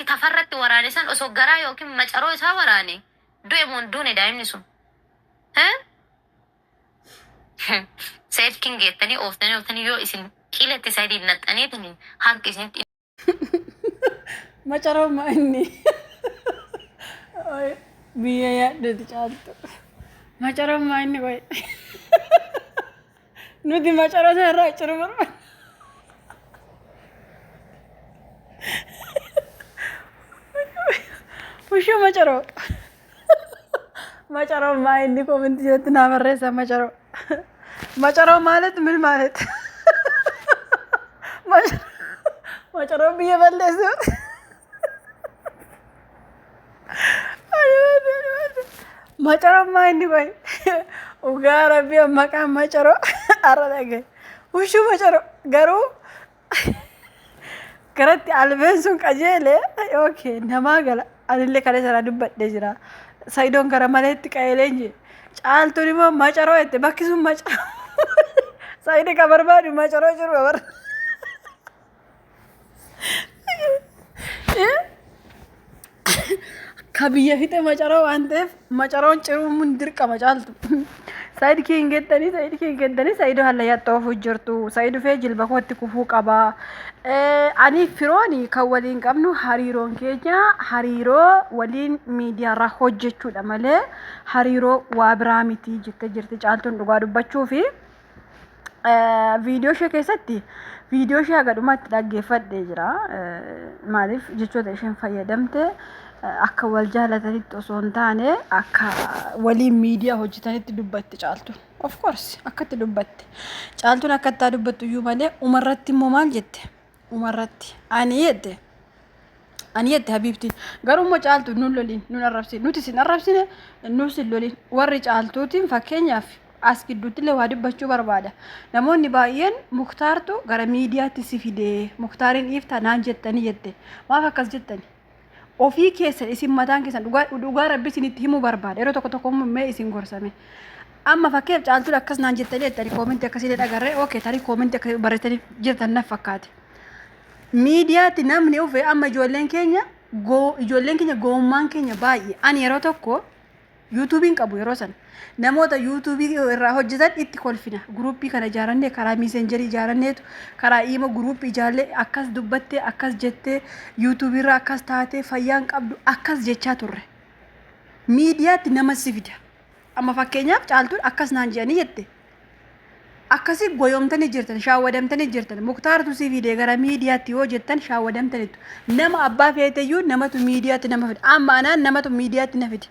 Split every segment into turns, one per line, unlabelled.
tafarratti waraane san osoo garaa yookiin macaroo isaa waraane du'e moon duune daa'imni sun. Seet kingeettanii ooftanii yoo isin qiletti sadii naxxaniitanii harki isinitti.
Macaroo inni biyya yaaddeeti caaltu. Macaroo inni qoy. Nuti macaroo isa irraa ciru barbaada. Ushuu macaroo. Macaroo inni koomenti jirti naa barreessa macaroo. Macaroo ማለት ምን ማለት? Macaroo biyya balleessu. Macaroo inni qoy. Ugaa rabbi maqaan macaroo arra dhagaye. Ushuu macaroo garuu garatti albeen sun qajeelee okay namaa gala. Anillee kalee sana dubbadhee jira. Saidoon gara maleetti qajeelee jee. Caaltuun immoo macaroo itti bakki sun macaroo. Saayidii ka barbaadu macaroo jiru barbaadu. Kabiyya fixe macaroo waan ta'eef macaroon ciruun dirqama caaltu. Saayidii kee hin geeddanii saayidoo hallayyaatti oofuu jirtu. Saayiduu fee jilba kootti kufuu qaba. Ani firooni kan waliin qabnu hariiroon keenya hariiroo waliin miidiyaarraa hojjechuudha malee hariiroo waa biraa miti jettee jirti caaltuun dhugaa dubbachuu fi viidiyoo ishee keessatti viidiyoo ishee hagadhumatti dhaggeeffadhee jira. Maaliif jechoota isheen fayyadamte akka wal jaalatanitti osoo hin taane akka waliin miidiyaa hojjetanitti dubbatti caaltuun. Of course akkatti dubbatti. Caaltuun akkattaa dubbattu iyyuu malee umarratti immoo maal jette? Umarratti ani yette habiibtiin garuu immoo caaltu nun loliin nun arrabsine nuti sin arrabsine nus sin loliin warri caaltuutiin fakkeenyaaf as gidduutti illee waa dubbachuu barbaada. Namoonni baay'een Muktaartu gara miidiyaatti si fidee Muktaariin dhiifta naan jettanii jette. Maaf akkas jettani? Ofii keessan isin mataan keessan dhugaa rabbi isinitti himuu barbaada. Yeroo tokko tokko mee isin gorsame. Amma fakkeef caaltuun akkas naan jettanii jettanii koomentii akkasii dhagarree okay tarii koomentii akkasii barreessanii jirtan naf fakkaate. Miidiyaatti namni ufee amma ijoolleen keenya gommaan keenya baay'ee ani yeroo tokko yuutuubiin qabu yeroo sana namoota yuutuubii irraa hojjetan itti kolfina guruppii kana ijaarannee karaa miisenjerii ijaaranneetu karaa iimo guruppii ijaarlee akkas dubbattee akkas jettee yuutuubii irraa akkas taatee fayyaan qabdu akkas jechaa turre miidiyaatti nama si fida amma fakkeenyaaf caaltuun akkas naan jedhanii jette akkasi goyomtanii jirtan shaawwadamtanii jirtan Muktaartu si fidee gara miidiyaatti yoo jettan shaawwadamtanitu nama abbaa feeteyyuu namatu miidiyaatti nama fida amma anaan namatu miidiyaatti na fide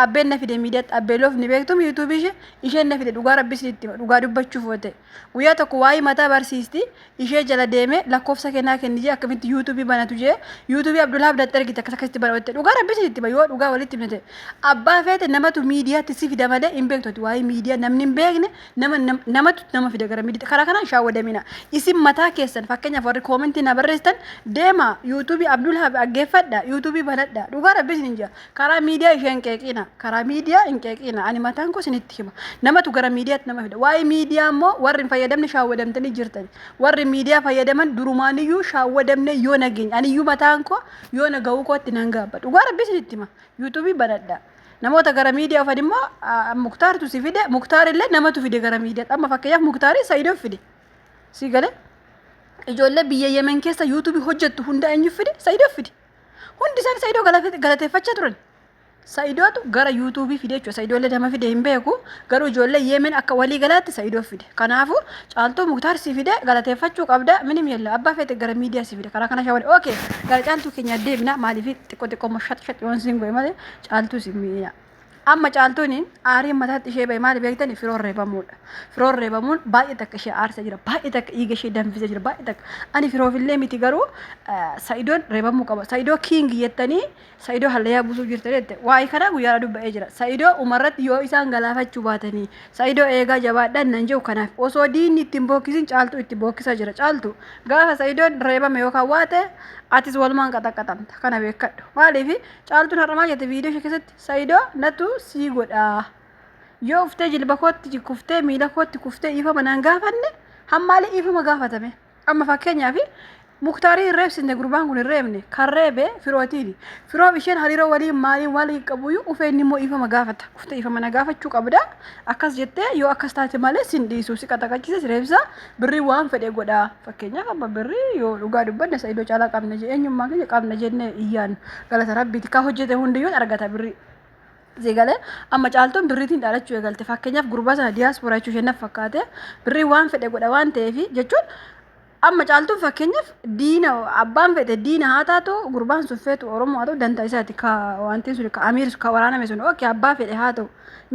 abbeen na fide miidiyaatti abbeeloof ni beektum yuutuubii isheen na fide dhugaa rabbis itti dhugaa dubbachuuf wate guyyaa tokko waa'ee mataa barsiisti ishee jala deeme lakkoofsa kennaa kennijee akkamitti yuutuubii banatu jee yuutuubii Abdullaah Abdat argite akkasitti banawate dhugaa rabbis itti yoo dhugaa walitti himte abbaa feete namatu miidiyaatti si fida malee hin beektu waa'ee miidiyaa namni hin beekne namatu nama fida gara miidiyaa karaa kanaan shaawwadamina isin mataa keessan fakkeenyaaf warri koomentii na barreessitan deema yuutuubii Abdullaah dhaggeeffadha yuutuubii banadha dhugaa rabbis hin jaa karaa miidiyaa isheen qeeqina karaa miidiyaa hin qeeqina ani mataan ko isinitti hima namatu gara miidiyaatti nama fida waa'ee miidiyaa immoo warri fayyadamne shaawwadamtanii jirtan warri miidiyaa fayyadaman durumaaniyyuu shaawwadamne yoo nageenya aniyyuu mataan ko yoo naga'uu kootti nan gaabba dhugaa rabbi isinitti hima yuutuubii banadha namoota gara miidiyaa ufan immoo Muktaartu si fide Muktaarillee namatu fide gara miidiyaa amma fakkeenyaaf Muktaarii Saayidoo fide si galee ijoollee biyya Yemen keessa yuutuubii hojjettu hunda eenyu fide Saayidoo fide hundi isaan Saayidoo galateeffachaa turan Saayidootu gara yuutuubii fide jechuudha Saayidoolee nama fide hin beeku garuu ijoollee Yemen akka walii galaatti Saayidoo fide kanaafuu caaltuu Muktaar si fide galateeffachuu qabda minim yella abbaa feete gara miidiyaa si fide karaa kana shaawwadhe okay gara caaltuu keenya deebina maaliif xiqqoo shat yoon siin goe malee caaltuu si miidha amma caaltuun aariin mataatti ishee bahe maali beektani firoon reebamuudha firoon reebamuun baay'ee takka ishee aarsa jira baay'ee takka dhiiga ishee danfisa jira baay'ee takka ani firoofillee miti garuu Saayidoon reebamuu qaba Saayidoo kiingi jettanii Saayidoo hallayyaa buusuu jirtanii jette waa'ee kana guyyaa dubba'ee jira Saayidoo umarratti yoo isaan galaafachuu baatanii Saayidoo eegaa jabaadhaan nan jiru kanaaf osoo diinni ittiin bookkisin caaltuu itti bookkisaa jira caaltu gaafa Saayidoon reebame yookaan waate atis walumaan qaxaqqatamta kana beekadhu maaliif caaltuun har'amaa jette viidiyoo ishee keessatti Saayidoo natu sii godha yoo uftee jilba kootti kuftee miila kootti kuftee ifama naan gaafanne hammaalee ifama gaafatame amma fakkeenyaaf مختاري الريب سنة قربان كون الريبني كالريبة فروتيني فرو بيشين هريرو ولي مالي والي قبويو وفيني مو إيفا مقافة كفت إيفا منقافة شوك أبدا أكاس جتة يو أكاس تاتي مالي سندي سوسي كتاكاكيسة ريبسا بري وان فدي قدا فكينيا كما بري يو لغا دبنا سايدو چالا قام نجي إنيو مانجي قام نجي إيان قالت ربي تكا هجته هنديون أرغتا بري زيغالي اما جالتون بريتين دالچو يغالتي فكينيا غرباسا دياسبورا چو شنف فكاته بري وان فدي قدا وان تيفي جچون amma caaltuun fakkeenyaaf diina abbaan fedhe diina haa taatu gurbaan sun feetu oromoo haa ta'u dantaa isaati ka wanti sun ka amiir ka waraaname sun ookee abbaa fedhe haa ta'u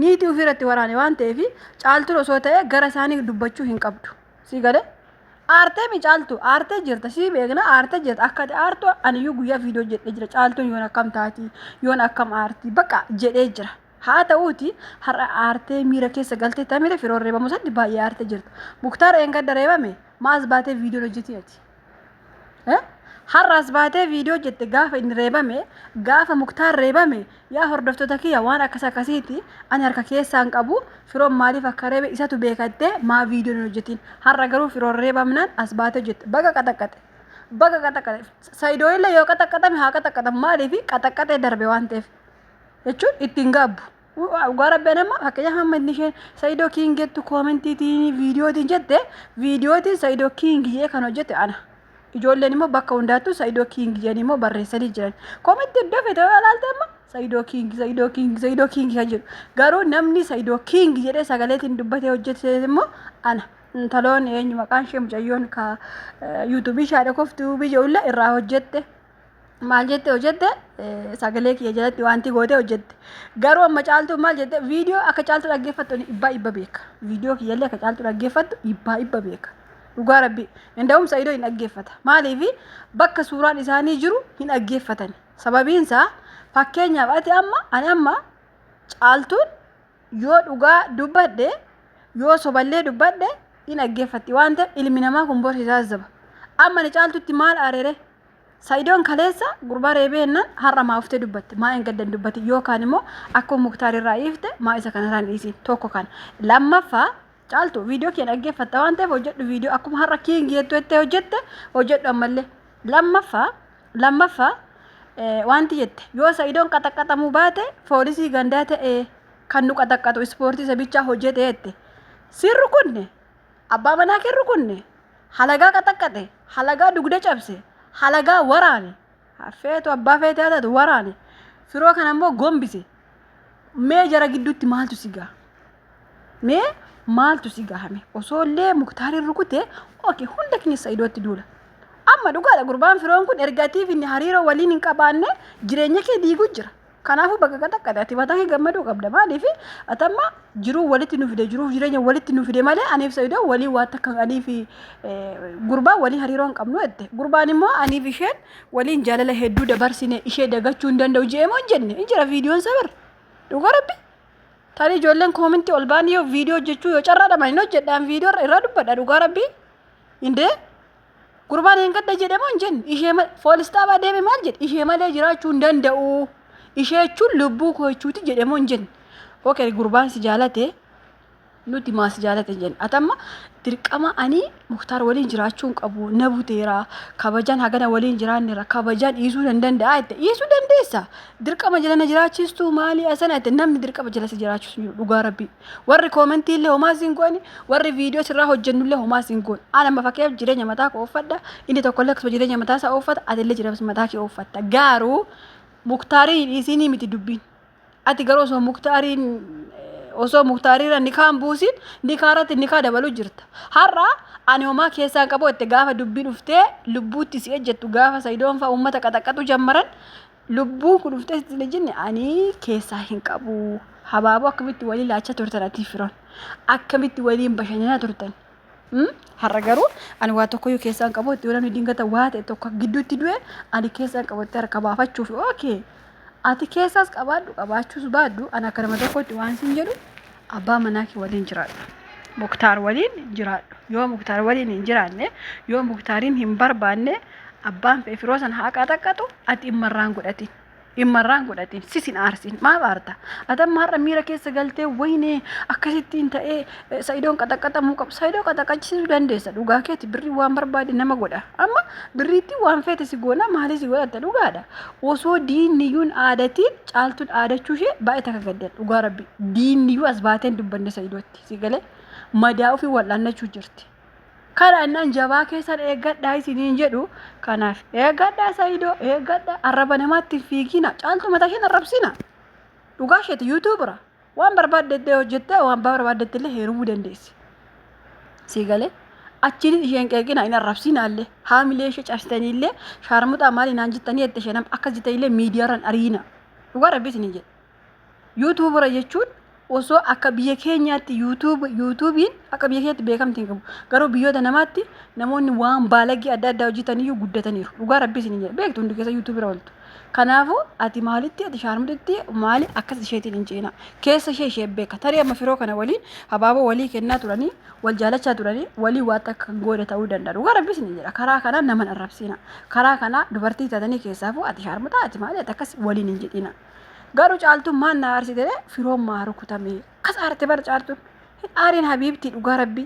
niitii ofirratti waraane waan ta'eef caaltuun osoo ta'e gara isaanii dubbachuu hin qabdu si gale aartee mi caaltu aartee jirta si beekna aartee jirta akka aartu aniyyuu guyyaa viidiyoo jedhee jira caaltuun yoon akkam taati yoon akkam aarti bakka jedhee jira haa ta'uuti har'a aartee miira keessa galtee tamire firoon reebamu satti baay'ee aartee jirta muktaar eengadda reebame maas baatee viidiyoo hojjetiiti har'as baatee viidiyoo jette gaafa inni reebame gaafa muktaar reebame yaa hordoftoota kiyya waan akkasiiti ani harka keessaan qabu firoon maaliif akka reebe isatu beekattee maa viidiyoo hojjetiin har'a garuu firoon reebamnaan as baatee jette baga qaxaqqate saayidoo illee yoo qaxaqqatame haa qaxaqqatan maaliif qaxaqqatee darbe waan ta'eef jechuun ittiin gaabbu Garabbeen amma fakkeenyaaf amma inni isheen Saayidoo Kiingettu koomentiin viidiyootiin jette viidiyootiin Saayidoo Kiingee kan hojjete ana ijoolleen immoo bakka hundaattuu Saayidoo Kiingee immoo barreessanii jiran koomentii iddoo fete ilaalte amma Saayidoo Kiingee kan jedhu garuu namni Saayidoo Kiingee jedhee sagaleetiin dubbatee hojjete immoo ana taloon eenyu maqaan ishee mucayyoon ka yuutuubii shaadha koftuu biyya ulla irraa hojjette maal jette hojjette sagalee kiyya jalatti wanti goote hojjette garuu amma caaltu maal jette viidiyoo akka caaltu dhaggeeffattu ibba beeka viidiyoo kiyyallee akka caaltu dhaggeeffattu ibba beeka dhugaa rabbi inda'um Saayidoo hin dhaggeeffata maaliif bakka suuraan isaanii jiru hin dhaggeeffatan sababiin isaa fakkeenyaaf ati ani amma caaltuun yoo dhugaa dubbadde yoo soballee dubbadde hin dhaggeeffatti waan ta'eef ilmi namaa kun borsiisaa zaba amma ni caaltutti maal areere Saayidoon kaleessa gurbaa reebeennan har'a maaftee dubbatte maa hin gaddan dubbate yookaan immoo akkuma Muktaar irraa ifte maa isa kanarraan dhiisi tokko kana lammaffaa caaltu viidiyoo kee dhaggeeffatta waan ta'eef hojjedhu viidiyoo akkuma har'a Kiingeettu jettee hojjedhu ammallee lammaffaa wanti jette yoo Saayidoon qaxaqqatamuu baate poolisii gandaa ta'e kan nu qaxaqqatu ispoortii sabichaa hojjete jette sirru kunne abbaa manaa kirru kunne halagaa qaxaqqate halagaa dugda cabse halagaa waraane feetu abbaa feetee haa taatu waraane firoo kana immoo gombise mee jara gidduutti maaltu si gaahame osoollee Muktaarin rukute ookee hunda keenya Saayidootti duula amma dhugaadha gurbaan firoon kun ergatiif inni hariiroo waliin hin qabaanne jireenya kee diiguu jira kanaafuu bakka qaxaqqate ati mataa kee gammaduu qabda maaliif atamma jiruu walitti nu fide jiruuf jireenya walitti nu fide malee aniif Saayidoo walii waa takka aniif gurbaa walii hariiroo hin qabnu jette gurbaan immoo aniif isheen waliin jaalala hedduu dabarsine ishee dagachuu hin danda'u jeemoo hin jenne hin jira viidiyoon sabar dhugaa rabbi tarii ijoolleen koomentii ol baan yoo viidiyoo hojjechuu yoo carraa dhaman hin hojjedhaan viidiyoo irraa dubbadha dhugaa rabbi indee gurbaan hin gadda jedhamoo hin jenne ishee foolistaabaa deeme maal jedhe ishee malee jiraachuu hin danda'u ishee jechuun lubbuu koo jechuuti jedhamoo hin jenne ookee gurbaan si jaalate nuti maas jaalate jenne atamma dirqama ani Muktaar waliin jiraachuu qabu na buteera kabajaan hagana waliin jiraanneera kabajaan dhiisuu danda'a jette dhiisuu dandeessa dirqama jala na jiraachistu maali asana jette namni dirqama jala si jiraachisu dhugaa rabbi warri koomentii illee homaa siin gooni warri viidiyoo sirraa hojjennu illee homaa siin gooni ana amma fakkeef jireenya mataa koo uffadha inni tokko illee akkasuma jireenya mataa isaa uffata ati illee jireenya mataa kee uffatta garuu Muktaarin dhiisinii miti dubbiin ati garuu osoo Muktaariirra nikaan buusin nikaarratti nikaa dabaluu jirta har'a ani homaa keessaan qabu itti gaafa dubbiin dhuftee lubbuutti si ejjettu gaafa Saayidoon fa'a uummata qaxaqqatu jammaran lubbuun kun dhuftee si jenne ani keessaa hin qabu habaaboo akkamitti walii laacha turtan ati firoon akkamitti waliin bashannanaa turtan har'a garuu ani waa tokkoyyuu keessaan qabu itti waliin dingata waa ta'e tokko gidduutti du'e ani keessaan qabu itti harka baafachuuf ookee ati keessaas qabaachuus baaddu ana akka nama tokkotti waan sin jedhu abbaa manaa kee waliin jiraadhu Muktaar waliin jiraadhu yoo Muktaar waliin hin jiraanne yoo Muktaarin hin barbaanne abbaan firoo san haa qaxaqqatu ati immarraan godhatin immarraan godhatiin sisin aarsin maal aarta atam har'a miira keessa galtee wayne akkasittiin ta'ee Saidoon qaxaqaxamuu qabu Saidoo qaxaqachiisuu dandeessa dhugaa keeti birrii waan barbaade nama godha amma birriitti waan feete si goona maali si godhatta dhugaadha osoo diinniyyuun aadatiin caaltuun aadachuu ishee baay'ee takka gaddan dhugaa rabbi diinniyyuu as baateen dubbanne Saidootti si galee madaa ofii wal'aannachuu jirti. Kana annan jabaa keessan eeggadhaa isiniin jedhu kanaaf eeggadhaa Saidoo eeggadhaa arraba namaatti fiigina caaltu mataa isheen arrabsina dhugaa isheeti yuutuubira waan barbaaddettee hojjettee waan barbaaddetti illee heerumuu dandeessi si galee achiin isheen qeeqina hin arrabsinaallee haamilee ishee cabsitanii illee shaarmuxaa maali naan jettanii itti isheen akkas jettanii illee miidiyaarran ariina dhugaa rabbi isiniin jedhu yuutuubira jechuun osoo akka biyya keenyaatti yuutuubiin akka biyya keenyaatti beekamtii hin qabu garuu biyyoota namaatti namoonni waan baalagii adda addaa hojjetaniyyuu guddataniiru dhugaa rabbi isin jedhe beektu hundi keessa yuutuubira ooltu kanaafuu ati maalitti ati shaarmuxitti maali akkas isheetiin hin ceena keessa ishee beeka tarii amma firoo kana waliin habaaboo walii kennaa turanii wal jaalachaa turanii walii waan akka gooda ta'uu danda'a dhugaa rabbi isin jedha karaa kanaan nama arrabsiina karaa kanaa dubartii taatanii keessaafuu ati shaarmuxaa ati maali ati akkas waliin hin jedhina. Garuu caaltuun maan na aarsite firoon maa rukutame kas aarte bara caaltuun aariin habiibtii dhugaa rabbii